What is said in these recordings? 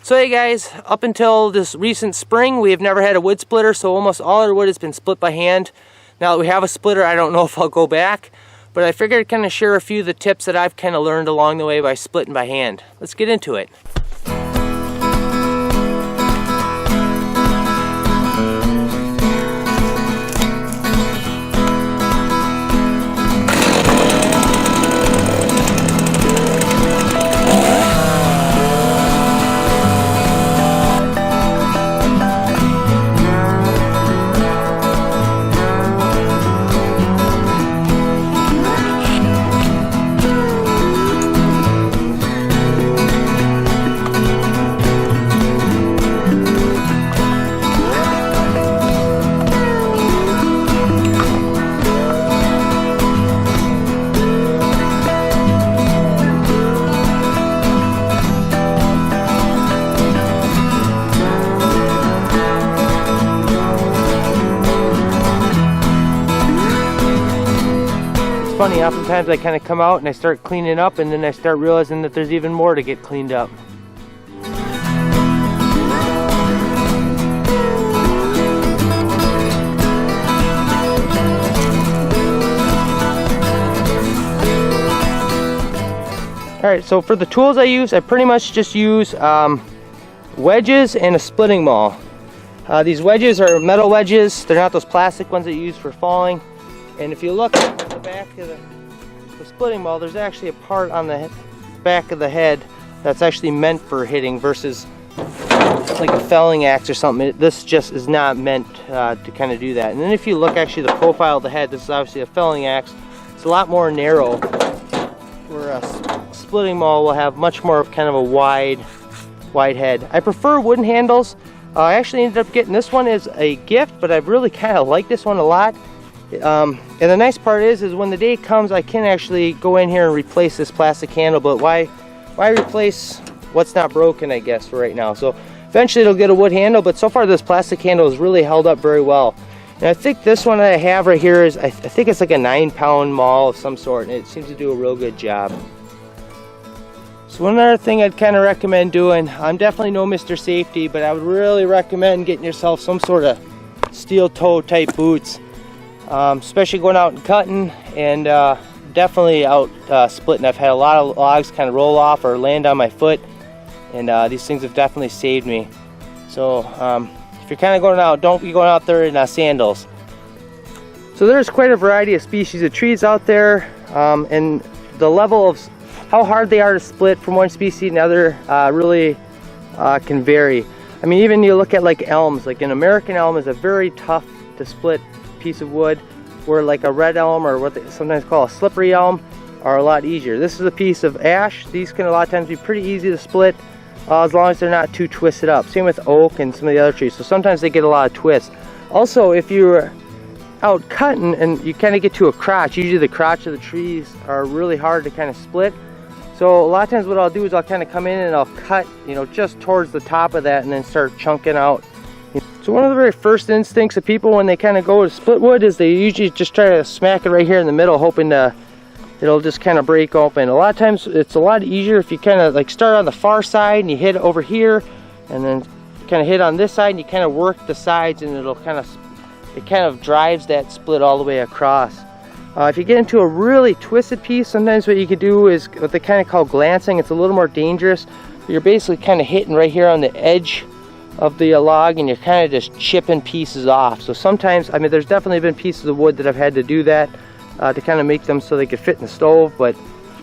So hey guys, up until this recent spring we have never had a wood splitter, so almost all our wood has been split by hand. Now that we have a splitter, I don't know if I'll go back, but I figured I'd kind of share a few of the tips that I've kind of learned along the way by splitting by hand. Let's get into it. Funny, oftentimes I kind of come out and I start cleaning up and then I start realizing that there's even more to get cleaned up. Alright, so for the tools I use, I pretty much just use wedges and a splitting maul. These wedges are metal wedges, they're not those plastic ones that you use for falling. And if you look at the back of the splitting maul, there's actually a part on the back of the head that's actually meant for hitting versus like a felling axe or something. This just is not meant to kind of do that. And then if you look actually the profile of the head, this is obviously a felling axe. It's a lot more narrow, where a splitting maul will have much more of kind of a wide head. I prefer wooden handles. I actually ended up getting this one as a gift, but I really kind of like this one a lot. And the nice part is when the day comes, I can actually go in here and replace this plastic handle. But why replace what's not broken, I guess, for right now. So eventually it'll get a wood handle, but so far this plastic handle has really held up very well. And I think this one that I have right here is, I think it's like a 9-pound maul of some sort, and it seems to do a real good job. So one other thing I'd kind of recommend doing, I'm definitely no Mr. Safety, but I would really recommend getting yourself some sort of steel toe type boots. Especially going out and cutting, and definitely out splitting. I've had a lot of logs kind of roll off or land on my foot, and these things have definitely saved me. So if you're kind of going out, don't be going out there in sandals. So there's quite a variety of species of trees out there, and the level of how hard they are to split from one species to another really can vary. I mean, even you look at like elms, like an American elm is a very tough to split piece of wood, where like a red elm or what they sometimes call a slippery elm are a lot easier. This is a piece of ash. These can a lot of times be pretty easy to split as long as they're not too twisted up. Same with oak and some of the other trees. So sometimes they get a lot of twists. Also, if you're out cutting and you kind of get to a crotch, usually the crotch of the trees are really hard to kind of split. So a lot of times what I'll do is I'll kind of come in and I'll cut, you know, just towards the top of that and then start chunking out. So one of the very first instincts of people when they kind of go to split wood is they usually just try to smack it right here in the middle, hoping it'll just kind of break open. A lot of times it's a lot easier if you kind of like start on the far side and you hit over here, and then kind of hit on this side and you kind of work the sides, and it kind of drives that split all the way across. If you get into a really twisted piece, sometimes what you could do is what they kind of call glancing. It's a little more dangerous. You're basically kind of hitting right here on the edge of the log, and you're kind of just chipping pieces off. So sometimes, I mean, there's definitely been pieces of wood that I've had to do that to kind of make them so they could fit in the stove, but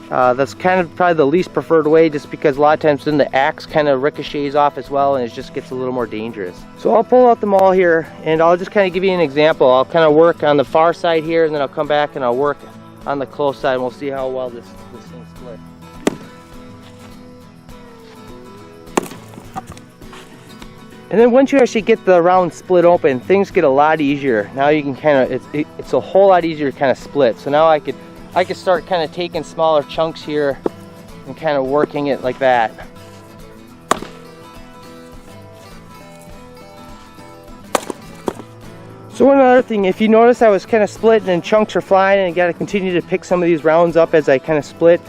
that's kind of probably the least preferred way, just because a lot of times then the axe kind of ricochets off as well, and it just gets a little more dangerous. So I'll pull out the maul here, and I'll just kind of give you an example. I'll kind of work on the far side here, and then I'll come back and I'll work on the close side, and we'll see how well this thing splits. And then once you actually get the round split open, things get a lot easier. Now you can kind of, it's a whole lot easier to kind of split. So now I could start kind of taking smaller chunks here and kind of working it like that. So one other thing, if you notice I was kind of splitting and chunks are flying, and I got to continue to pick some of these rounds up as I kind of split.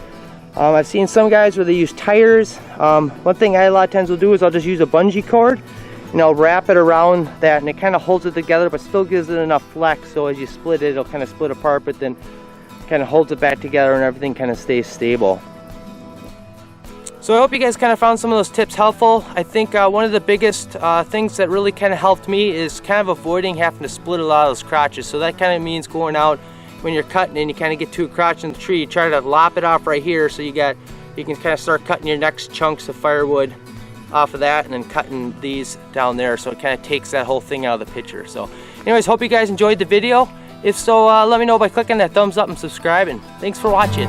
I've seen some guys where they use tires. One thing I a lot of times will do is I'll just use a bungee cord and I'll wrap it around that, and it kind of holds it together but still gives it enough flex, so as you split it, it'll kind of split apart, but then kind of holds it back together and everything kind of stays stable. So I hope you guys kind of found some of those tips helpful. I think one of the biggest things that really kind of helped me is kind of avoiding having to split a lot of those crotches. So that kind of means going out when you're cutting and you kind of get to a crotch in the tree, you try to lop it off right here, so you can kind of start cutting your next chunks of firewood off of that, and then cutting these down there, so it kind of takes that whole thing out of the picture. So anyways, hope you guys enjoyed the video. If so, let me know by clicking that thumbs up and subscribing. Thanks for watching.